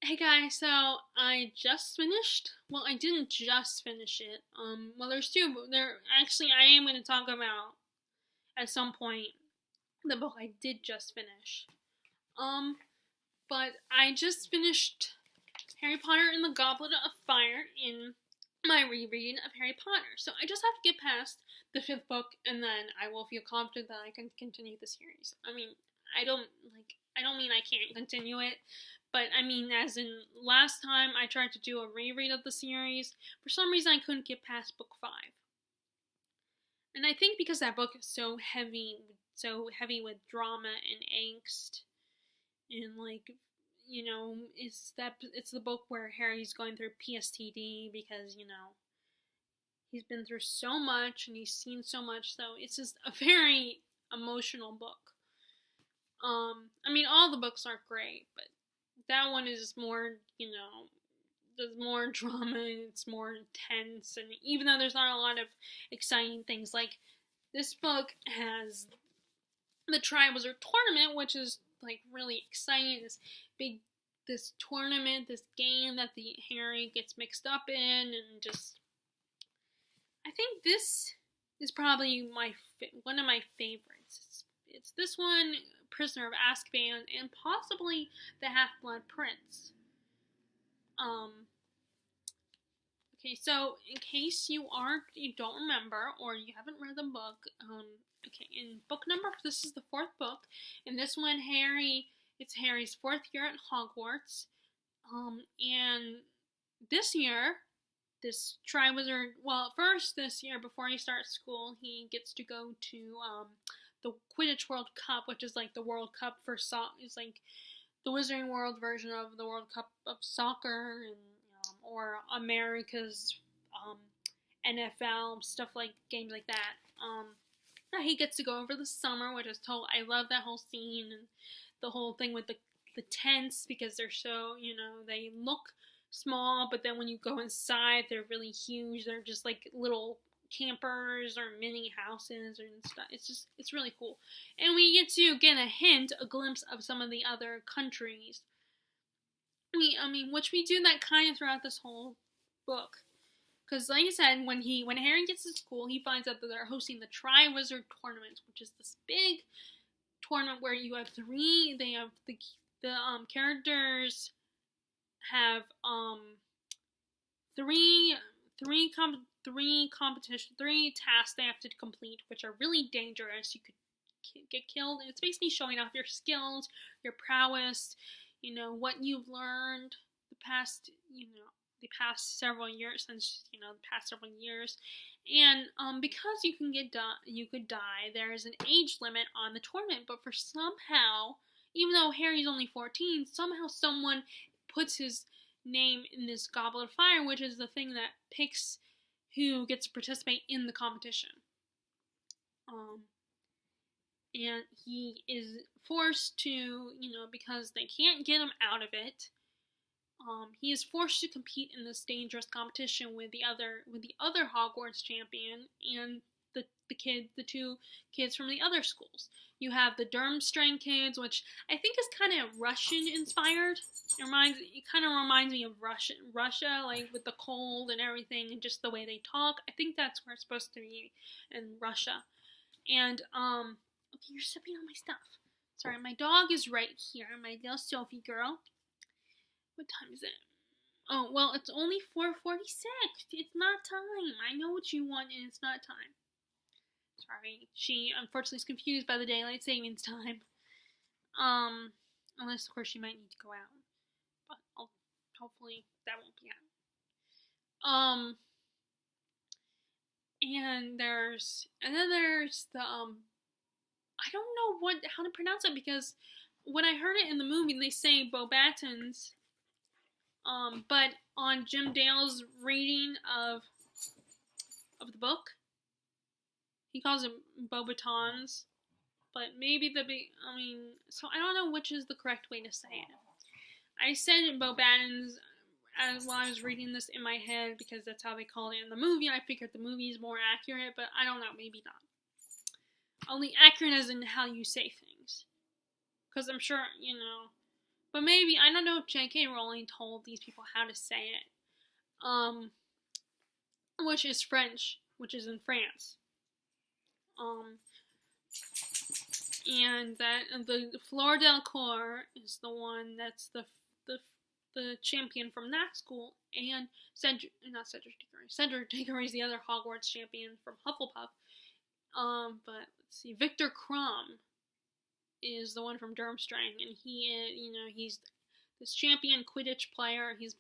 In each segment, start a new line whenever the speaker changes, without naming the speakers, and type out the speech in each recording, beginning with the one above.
Hey guys, so I just finished. Well, I didn't just finish it. There's two. There actually, I am going to talk about at some point the book I did just finish. Um, but I just finished Harry Potter and the Goblet of Fire in my rereading of Harry Potter. So I just have to get past the fifth book, and then I will feel confident that I can continue the series. I mean, I don't like. I don't mean I can't continue it, but I mean, as in last time I tried to do a reread of the series, for some reason I couldn't get past book five. And I think because that book is so heavy with drama and angst, and it's the book where Harry's going through PSTD because he's been through so much and he's seen so much, so it's just a very emotional book. I mean, all the books are great, but that one is more, there's more drama and it's more intense. And even though there's not a lot of exciting things, like this book has the Triwizard Tournament, which is like really exciting. This tournament, this game that the Harry gets mixed up in, and just I think this is probably one of my favorites. It's this one, Prisoner of Azkaban, and possibly the Half-Blood Prince. Okay, so in case you don't remember, or you haven't read the book, okay, in this is the fourth book, in this one, it's Harry's fourth year at Hogwarts, and this year, this Triwizard, first this year, before he starts school, he gets to go to, the Quidditch World Cup, which is like the World Cup for soccer. It's like the Wizarding World version of the World Cup of soccer, and or America's NFL stuff, like games like that. That he gets to go over the summer, which is told. I love that whole scene and the whole thing with the tents, because they're so they look small, but then when you go inside, they're really huge. They're just like little campers or mini houses and stuff. It's really cool. And we get to get a glimpse of some of the other countries. Which we do that kind of throughout this whole book. Because like I said, when Harry gets to school, he finds out that they're hosting the Triwizard Tournament, which is this big tournament where you have the characters have three tasks they have to complete, which are really dangerous. You could get killed, and it's basically showing off your skills, your prowess, what you've learned the past several years, and because you could die. There is an age limit on the tournament, but for somehow, even though Harry's only 14, somehow someone puts his name in this Goblet of Fire, which is the thing that picks who gets to participate in the competition. And he is forced to, because they can't get him out of it, he is forced to compete in this dangerous competition with the other Hogwarts champion and the two kids from the other schools. You have the Durmstrang kids, which I think is kind of Russian inspired. It kind of reminds me of Russia, like with the cold and everything, and just the way they talk. I think that's where it's supposed to be, in Russia. And okay, you're stepping on my stuff. Sorry, my dog is right here, my little Sophie girl. What time is it? Oh, well, it's only 4:46. It's not time. I know what you want, and it's not time. Sorry, she unfortunately is confused by the daylight savings time. Unless of course she might need to go out, but hopefully that won't be out. And then there's the I don't know how to pronounce it, because when I heard it in the movie, they say Beauxbatons. But on Jim Dale's reading of the book, he calls it Beauxbatons, but maybe so I don't know which is the correct way to say it. I said Beauxbatons while I was reading this in my head, because that's how they call it in the movie. I figured the movie is more accurate, but I don't know, maybe not. Only accurate as in how you say things. Because I'm sure, but maybe, I don't know if J.K. Rowling told these people how to say it. Which is French, which is in France. And that the Fleur Delacour is the one that's the champion from that school, and Cedric Diggory is the other Hogwarts champion from Hufflepuff. But let's see, Victor Crumb is the one from Durmstrang, and he is, he's this champion Quidditch player. He's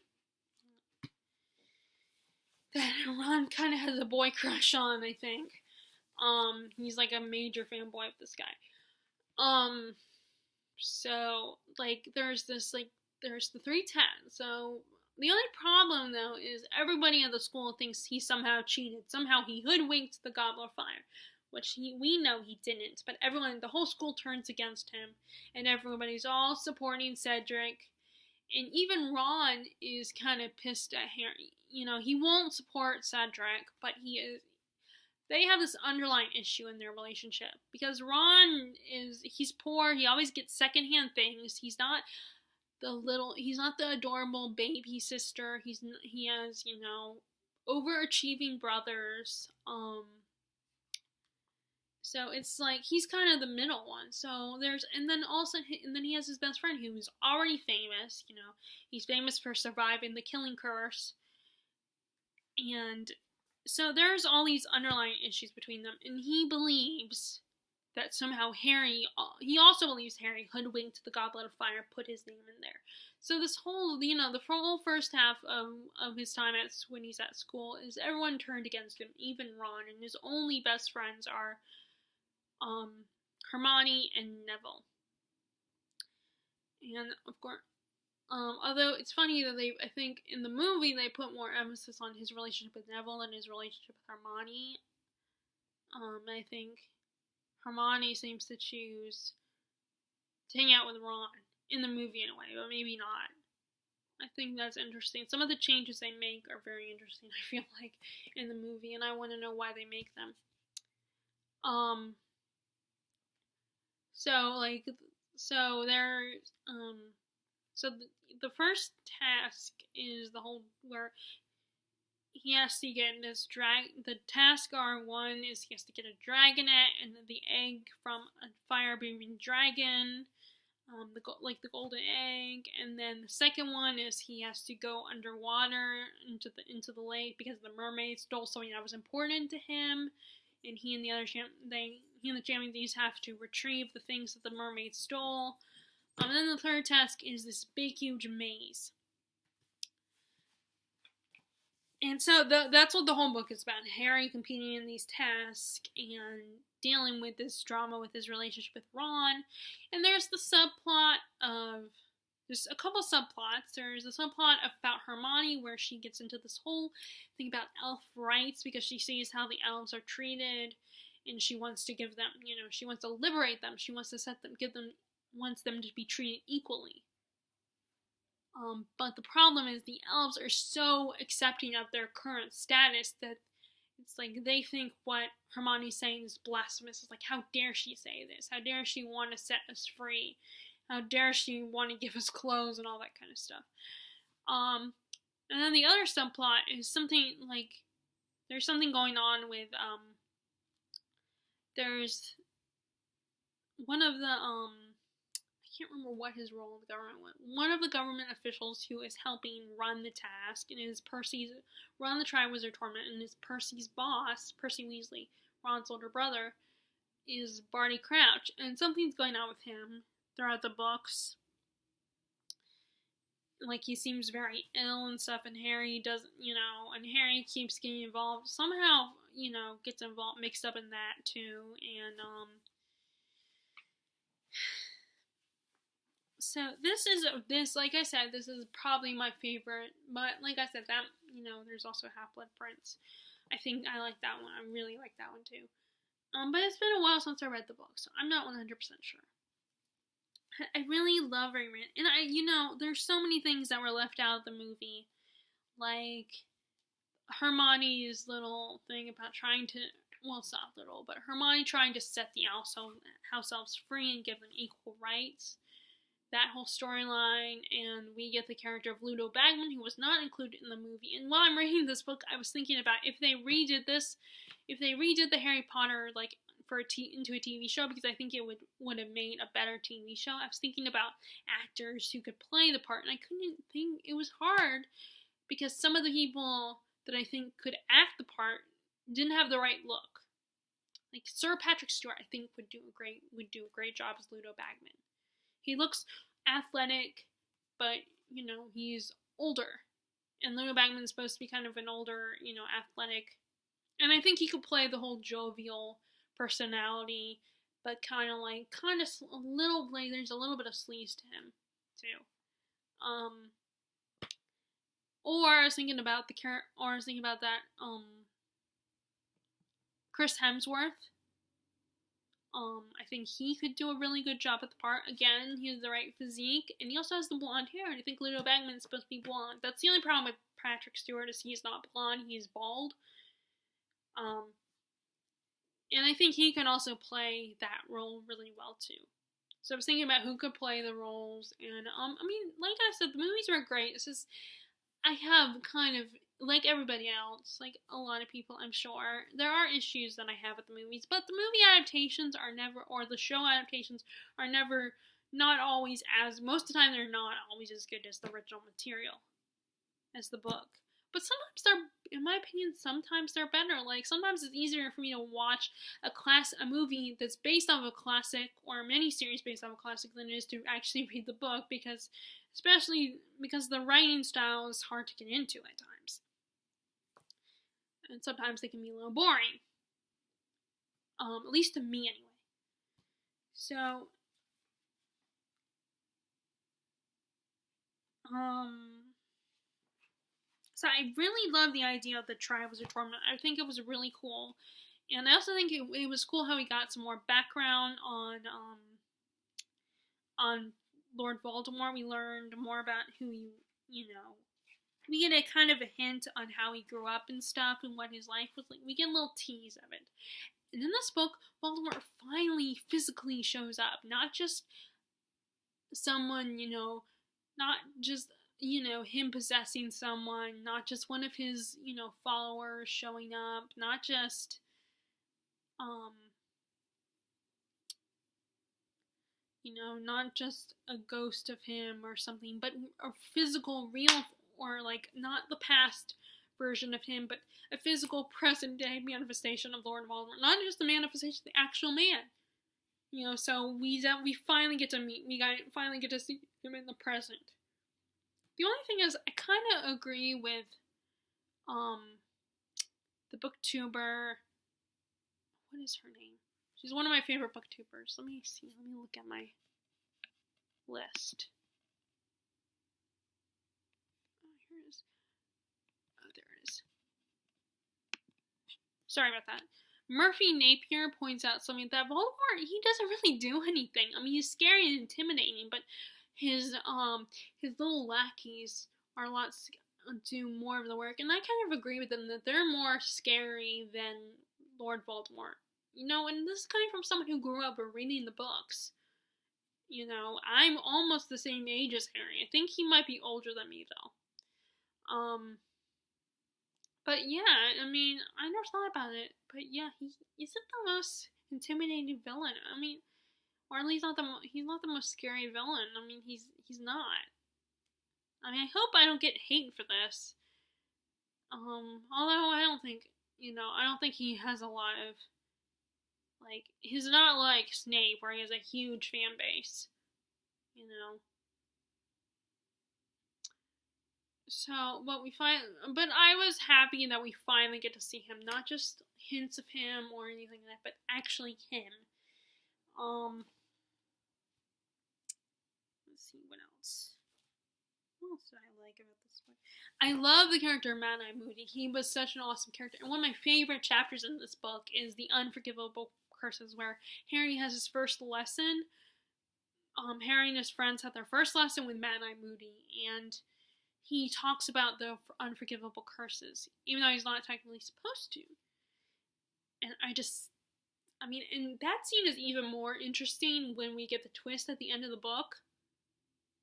that Ron kind of has a boy crush on, I think. He's like a major fanboy of this guy. So, like, there's the 310. So, the only problem, though, is everybody at the school thinks he somehow cheated. Somehow he hoodwinked the Goblet of Fire, which we know he didn't. But the whole school turns against him, and everybody's all supporting Cedric. And even Ron is kind of pissed at Harry. He won't support Cedric, but they have this underlying issue in their relationship. Because Ron he's poor, he always gets secondhand things. He's not the adorable baby sister. He has, overachieving brothers. So it's like he's kind of the middle one. So and then he has his best friend who is already famous. He's famous for surviving the killing curse. And so there's all these underlying issues between them, and he believes that somehow he also believes Harry hoodwinked the Goblet of Fire, put his name in there. So this whole, the whole first half of his time when he's at school is everyone turned against him, even Ron, and his only best friends are Hermione and Neville. And of course, although it's funny that I think in the movie they put more emphasis on his relationship with Neville than his relationship with Hermione. I think Hermione seems to choose to hang out with Ron in the movie in a way, but maybe not. I think that's interesting. Some of the changes they make are very interesting, I feel like, in the movie, and I want to know why they make them. So the first task is where he has to get this the task R1 is he has to get a dragonet and the egg from a fire-breathing dragon, the golden egg, and then the second one is he has to go underwater into the lake because the mermaid stole something that was important to him, and he and the champions have to retrieve the things that the mermaid stole. And then the third task is this big, huge maze. And so that's what the whole book is about. Harry competing in these tasks and dealing with this drama with his relationship with Ron. And there's a couple subplots. There's a subplot about Hermione where she gets into this whole thing about elf rights because she sees how the elves are treated and she wants to give them, she wants to liberate them. She wants to wants them to be treated equally. But the problem is the elves are so accepting of their current status that it's like they think what Hermione's saying is blasphemous. It's like, how dare she say this? How dare she want to set us free? How dare she want to give us clothes and all that kind of stuff? And then the other subplot is something like there's something going on with there's one of the I can't remember what his role in the government was. One of the government officials who is helping run the task and is run the Triwizard Tournament, and is Percy's boss, Percy Weasley, Ron's older brother, is Barty Crouch, and something's going on with him throughout the books. Like, he seems very ill and stuff, and Harry doesn't, and Harry keeps getting involved, somehow, gets mixed up in that, too, and, so like I said, this is probably my favorite, but like I said, that, there's also Half-Blood Prince. I think I like that one. I really like that one too. But it's been a while since I read the book, so I'm not 100% sure. I really love rereading, and there's so many things that were left out of the movie, like Hermione's little thing about trying to, well, it's not little, but Hermione trying to set the house elves free and give them equal rights. that whole storyline, and we get the character of Ludo Bagman, who was not included in the movie. And while I'm reading this book, I was thinking about if they redid the Harry Potter like into a TV show, because I think it would have made a better TV show. I was thinking about actors who could play the part, and I couldn't think. It was hard because some of the people that I think could act the part didn't have the right look. Like Sir Patrick Stewart, I think would do a great job as Ludo Bagman. He looks athletic, but he's older, and Ludo Bagman's supposed to be kind of an older, athletic, and I think he could play the whole jovial personality, but kind of a little like there's a little bit of sleaze to him too. Or I was thinking about that Chris Hemsworth. I think he could do a really good job at the part. Again, he has the right physique, and he also has the blonde hair, and I think Ludo Bagman is supposed to be blonde. That's the only problem with Patrick Stewart, is he's not blonde, he's bald. And I think he can also play that role really well, too. So I was thinking about who could play the roles, and, like I said, the movies were great. It's just, I have kind of, like everybody else, like a lot of people, I'm sure, there are issues that I have with the movies, but the movie adaptations are never, or the show adaptations are never, not always most of the time they're not always as good as the original material, as the book. But sometimes in my opinion, sometimes they're better. Like, sometimes it's easier for me to watch a movie that's based off a classic, or a miniseries based off a classic, than it is to actually read the book, especially because the writing style is hard to get into at times. And sometimes they can be a little boring. At least to me, anyway. So, So I really love the idea of the Trials of Torment. I think it was really cool. And I also think it was cool how we got some more background on Lord Voldemort. We learned more about who we get a kind of a hint on how he grew up and stuff, and what his life was like. We get a little tease of it. And in this book, Voldemort finally physically shows up. Not just someone, not just him possessing someone, not just one of his, followers showing up, not just, not just a ghost of him or something, but a physical, real, or like, not the past version of him, but a physical, present-day manifestation of Lord Voldemort. Not just the manifestation, the actual man. So we finally get to finally get to see him in the present. The only thing is, I kind of agree with, the booktuber, what is her name? She's one of my favorite booktubers. Let me look at my list. Oh, here it is. Oh, there it is. Sorry about that. Murphy Napier points out something that Voldemort, he doesn't really do anything. I mean, he's scary and intimidating, but his little lackeys are do more of the work, and I kind of agree with them that they're more scary than Lord Voldemort. And this is coming from someone who grew up reading the books. I'm almost the same age as Harry. I think he might be older than me, though. But yeah, I mean, I never thought about it, but yeah, he isn't the most intimidating villain. I mean, or at least he's not the most scary villain. I mean, he's not. I mean, I hope I don't get hate for this. Although I don't think, I don't think he has a lot of, like, he's not like Snape, where he has a huge fan base. So, but I was happy that we finally get to see him. Not just hints of him or anything like that, but actually him. Let's see, what else? What else did I like about this book? I love the character of Mad-Eye Moody. He was such an awesome character. And one of my favorite chapters in this book is the Unforgivable Curses, where Harry has his first lesson. Harry and his friends had their first lesson with Mad-Eye Moody, and he talks about the unforgivable curses, even though he's not technically supposed to. And and that scene is even more interesting when we get the twist at the end of the book.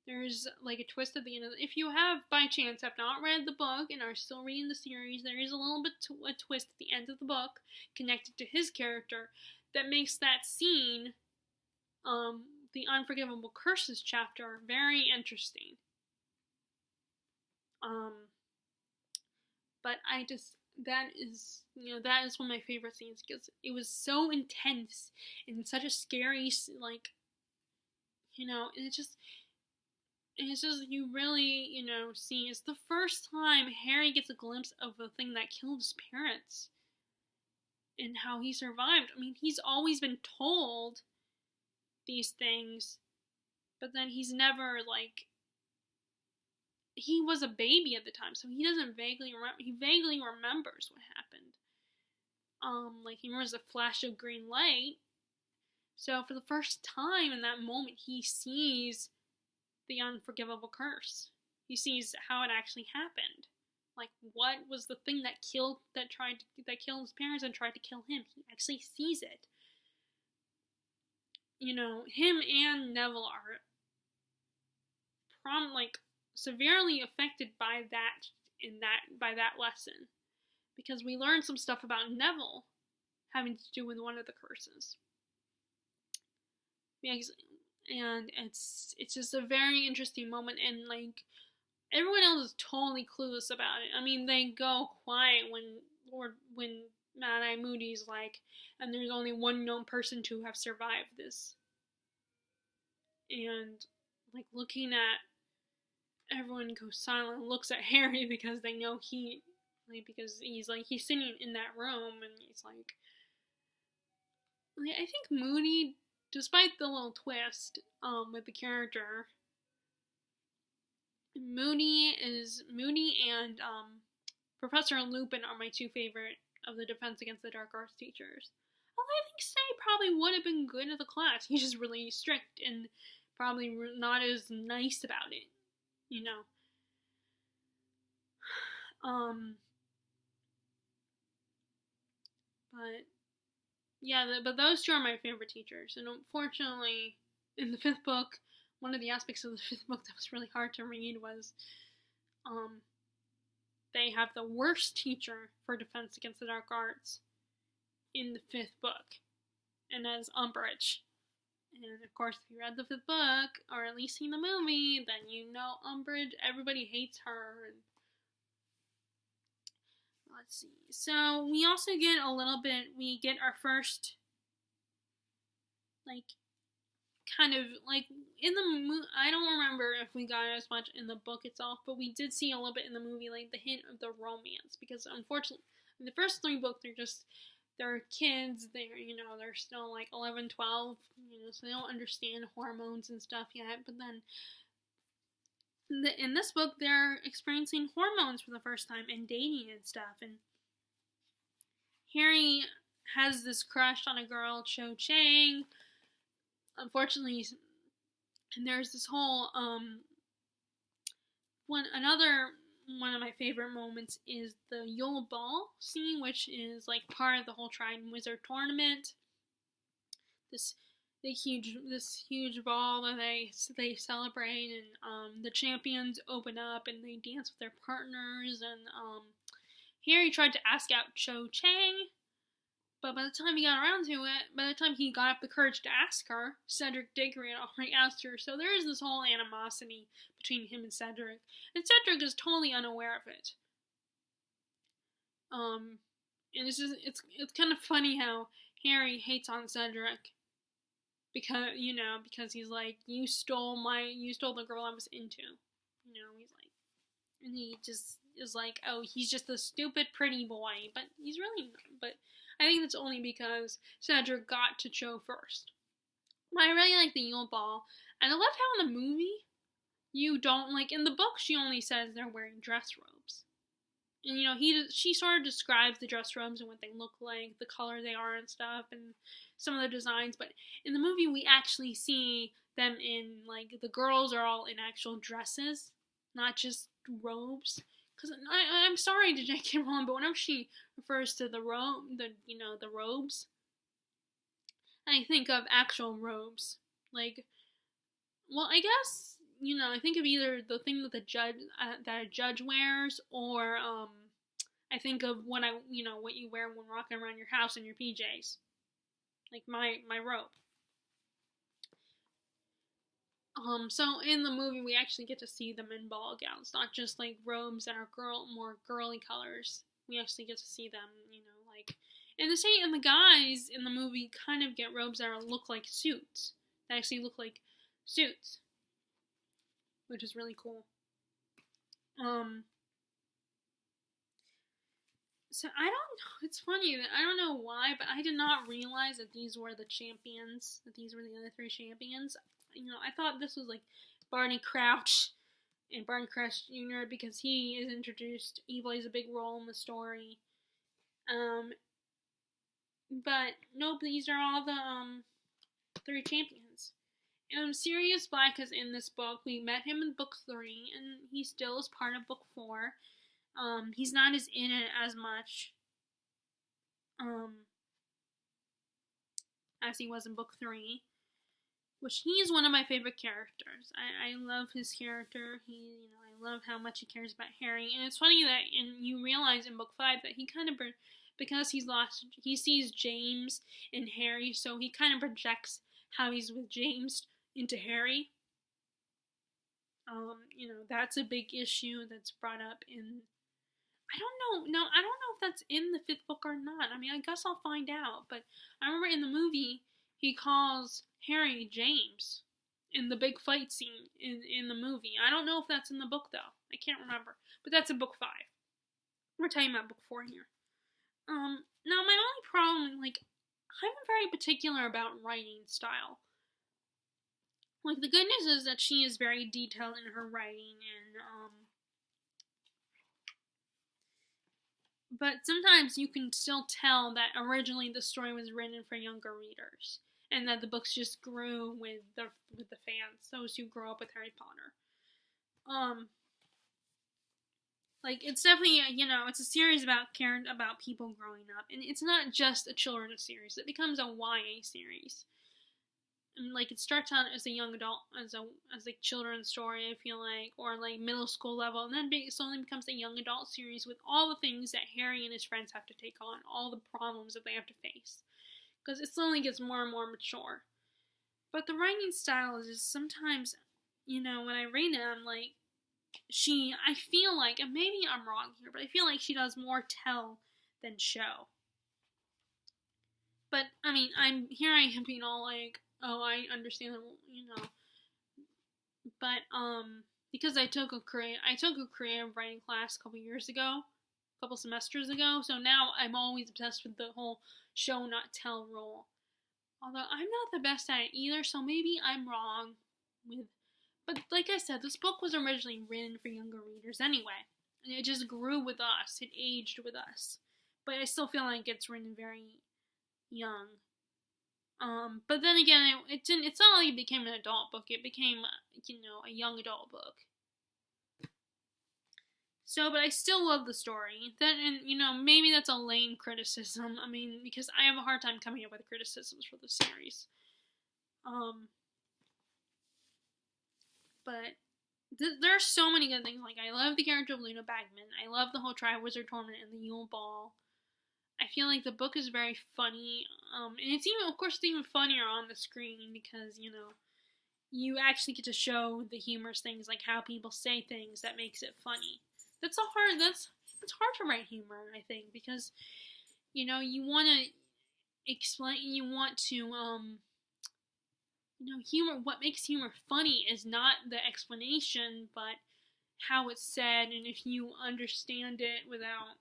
there's like a twist at the end of it. If you have, by chance, have not read the book and are still reading the series, there is a little bit a twist at the end of the book connected to his character that makes that scene, the Unforgivable Curses chapter, very interesting. But that is one of my favorite scenes because it was so intense and such a scary, like, and it's just you really, see, it's the first time Harry gets a glimpse of the thing that killed his parents and how he survived. I mean, he's always been told these things, but then he's never, like, he was a baby at the time, so he doesn't vaguely remember. He vaguely remembers what happened. Like, he remembers a flash of green light. So for the first time in that moment, he sees the unforgivable curse. He sees how it actually happened. Like, what was the thing that killed his parents and tried to kill him? He actually sees it. Him and Neville are severely affected by that lesson, because we learned some stuff about Neville having to do with one of the curses. And it's just a very interesting moment, and like everyone else is totally clueless about it. I mean, they go quiet when Mad-Eye Moody's like, and there's only one known person to have survived this. And like looking at everyone goes silent, looks at Harry because they know because he's sitting in that room, and he's like, I think Moody, despite the little twist with the character, Moody and Professor Lupin are my two favorite of the Defense Against the Dark Arts teachers. Although I think Say probably would have been good at the class. He's just really strict and probably not as nice about it, But yeah, but those two are my favorite teachers. And unfortunately, in the fifth book, one of the aspects of the fifth book that was really hard to read was, they have the worst teacher for Defense Against the Dark Arts in the fifth book, and that is Umbridge. And of course, if you read the fifth book, or at least seen the movie, then you know Umbridge, everybody hates her. Let's see. So, we also get we get our first, like, kind of, like, in the movie, I don't remember if we got as much in the book itself, but we did see a little bit in the movie, like, the hint of the romance, because unfortunately, in the first three books, they're kids, they're still like 11, 12, so they don't understand hormones and stuff yet, but then in this book, they're experiencing hormones for the first time and dating and stuff, and Harry has this crush on a girl, Cho Chang. Unfortunately, and there's this whole, one of my favorite moments is the Yule Ball scene, which is like part of the whole Trident Wizard tournament. This huge ball that they celebrate, and the champions open up and they dance with their partners, and Harry tried to ask out Cho Chang, but by the time he got up the courage to ask her, Cedric Diggory had already asked her, so there is this whole animosity between him and Cedric is totally unaware of it. And it's kind of funny how Harry hates on Cedric because he's like, you stole the girl I was into, he's like, and he just is like, oh, he's just a stupid pretty boy, but he's really not. But I think that's only because Cedric got to Cho first. But I really like the Yule Ball, and I love how in the movie, you don't, like, in the book, she only says they're wearing dress robes. And, she sort of describes the dress robes and what they look like, the color they are and stuff, and some of the designs, but in the movie, we actually see them in, like, the girls are all in actual dresses, not just robes. Because I'm sorry to J.K. Rowling, but whenever she refers to the robes, I think of actual robes. Like, well, I guess, I think of either the thing that that a judge wears, or I think of what you wear when walking around your house in your PJs, like my robe. So in the movie, we actually get to see them in ball gowns, not just like robes that are more girly colors. We actually get to see them, like, and the guys in the movie kind of get robes that look like suits. That actually look like suits, which is really cool. So I don't know. It's funny that I don't know why, but I did not realize that these were the champions. That these were the other three champions. I thought this was like Barney Crouch and Barney Crouch Jr. because he is introduced. He plays a big role in the story. But nope, these are all the three champions. Sirius Black is in this book. We met him in book 3, and he still is part of book 4. He's not as in it as much as he was in book 3, which he is one of my favorite characters. I love his character. I love how much he cares about Harry. And it's funny that you realize in book 5 that he kind of, because he sees James and Harry, so he kind of projects how he's with James into Harry. That's a big issue that's brought up in, I don't know if that's in the 5th book or not. I mean, I guess I'll find out, but I remember in the movie, he calls Harry James in the big fight scene in the movie. I don't know if that's in the book, though. I can't remember, but that's in book 5. We're talking about book 4 here. Now my only problem, like, I'm very particular about writing style. Like, the good news is that she is very detailed in her writing, and, but sometimes you can still tell that originally the story was written for younger readers, and that the books just grew with the fans, those who grew up with Harry Potter. Like, it's definitely, it's a series about people growing up, and it's not just a children's series. It becomes a YA series. And, like, it starts out as a young adult, as a children's story, I feel like, or like middle school level, and then it slowly becomes a young adult series with all the things that Harry and his friends have to take on, all the problems that they have to face, because it slowly gets more and more mature. But the writing style is just sometimes, when I read it, I'm like, I feel like, and maybe I'm wrong here, but I feel like she does more tell than show. But, I mean, I am being all like, oh, I understand, but, because I took a creative writing class a couple semesters ago, so now I'm always obsessed with the whole show not tell rule. Although I'm not the best at it either, so maybe I'm wrong but like I said, this book was originally written for younger readers anyway, and it just grew with us, it aged with us, but I still feel like it's written very young. But then again, it's not like it became an adult book, it became, a young adult book. So, but I still love the story. Maybe that's a lame criticism, I mean, because I have a hard time coming up with criticisms for the series. But there are so many good things. Like, I love the character of Luna Bagman. I love the whole Triwizard Tournament and the Yule Ball. I feel like the book is very funny. And it's even funnier on the screen because, you actually get to show the humorous things, like how people say things that makes it funny. It's hard to write humor, I think, because, you want to explain, humor, what makes humor funny is not the explanation, but how it's said, and if you understand it without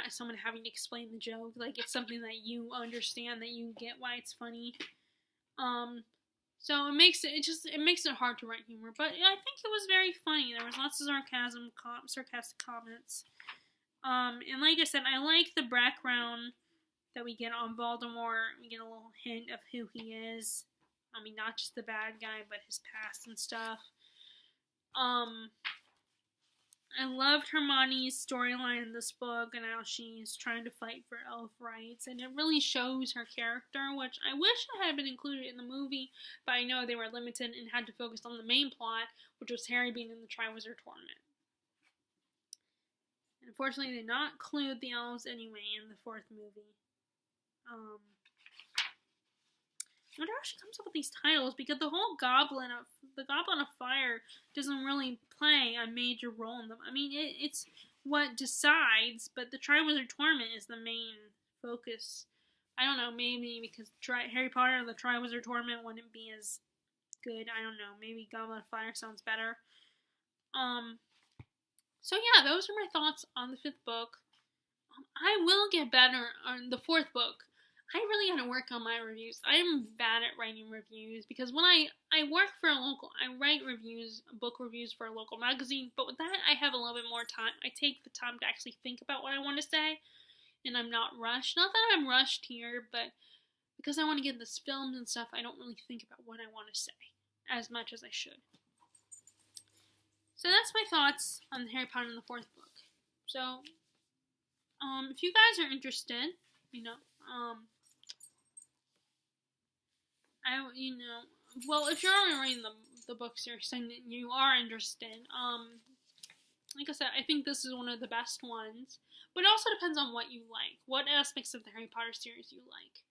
someone having to explain the joke, like, it's something that you understand, that you get why it's funny. So it makes it hard to write humor, but I think it was very funny. There was lots of sarcastic comments. And like I said, I like the background that we get on Voldemort. We get a little hint of who he is. I mean, not just the bad guy, but his past and stuff. I loved Hermione's storyline in this book and how she's trying to fight for elf rights, and it really shows her character, which I wish had been included in the movie, but I know they were limited and had to focus on the main plot, which was Harry being in the Triwizard Tournament. And unfortunately, they did not include the elves anyway in the fourth movie. I wonder how she comes up with these titles, because the whole Goblet of Fire doesn't really play a major role in them. I mean, it's what decides, but the Triwizard Tournament is the main focus. I don't know, maybe because Harry Potter and the Triwizard Tournament wouldn't be as good. I don't know, maybe Goblet of Fire sounds better. So yeah, those are my thoughts on the fifth book. I will get better on the fourth book. I really got to work on my reviews. I am bad at writing reviews because when I write reviews, book reviews for a local magazine, but with that I have a little bit more time. I take the time to actually think about what I want to say, and I'm not rushed. Not that I'm rushed here, but because I want to get this filmed and stuff, I don't really think about what I want to say as much as I should. So that's my thoughts on Harry Potter and the fourth book. So, if you guys are interested, well, if you're already reading the books, you're saying that you are interested. Like I said, I think this is one of the best ones, but it also depends on what you like, what aspects of the Harry Potter series you like.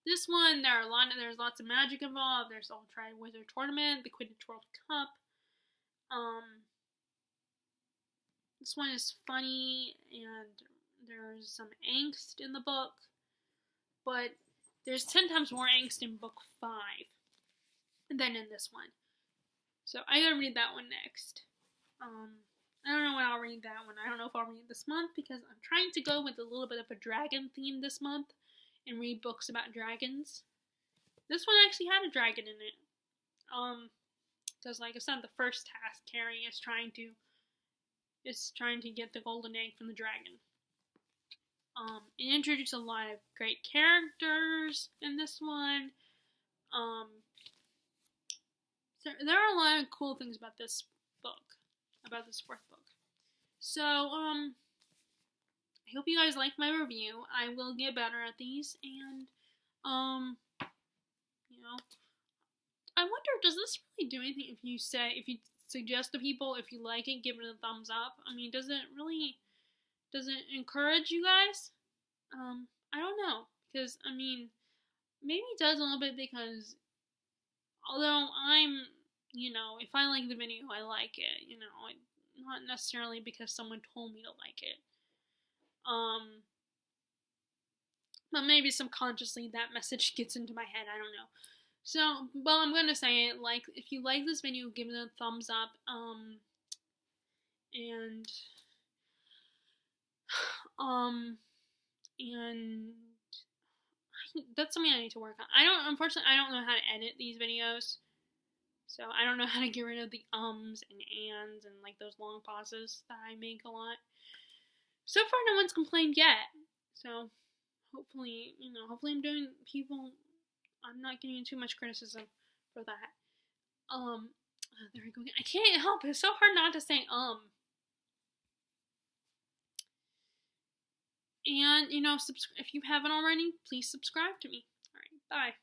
This one, there's lots of magic involved. There's the whole Triwizard Tournament, the Quidditch World Cup. This one is funny, and there's some angst in the book, but there's 10 times more angst in book 5 than in this one. So I gotta read that one next. I don't know when I'll read that one. I don't know if I'll read it this month because I'm trying to go with a little bit of a dragon theme this month and read books about dragons. This one actually had a dragon in it. Because like I said, the first task Harry is trying to get the golden egg from the dragon. It introduced a lot of great characters in this one. So there are a lot of cool things about this book, about this fourth book. So, I hope you guys like my review. I will get better at these, and, I wonder, does this really do anything if you suggest to people, if you like it, give it a thumbs up? I mean, does it encourage you guys? I don't know, because, I mean, maybe it does a little bit because, although I'm, if I like the video, I like it, not necessarily because someone told me to like it. But maybe subconsciously that message gets into my head, I don't know. So, well, I'm gonna say it, like, if you like this video, give it a thumbs up, and that's something I need to work on. Unfortunately, I don't know how to edit these videos, so I don't know how to get rid of the ums and ands and, like, those long pauses that I make a lot. So far, no one's complained yet, so hopefully, I'm not getting too much criticism for that. There we go again. I can't help it. It's so hard not to say, And, if you haven't already, please subscribe to me. Alright, bye.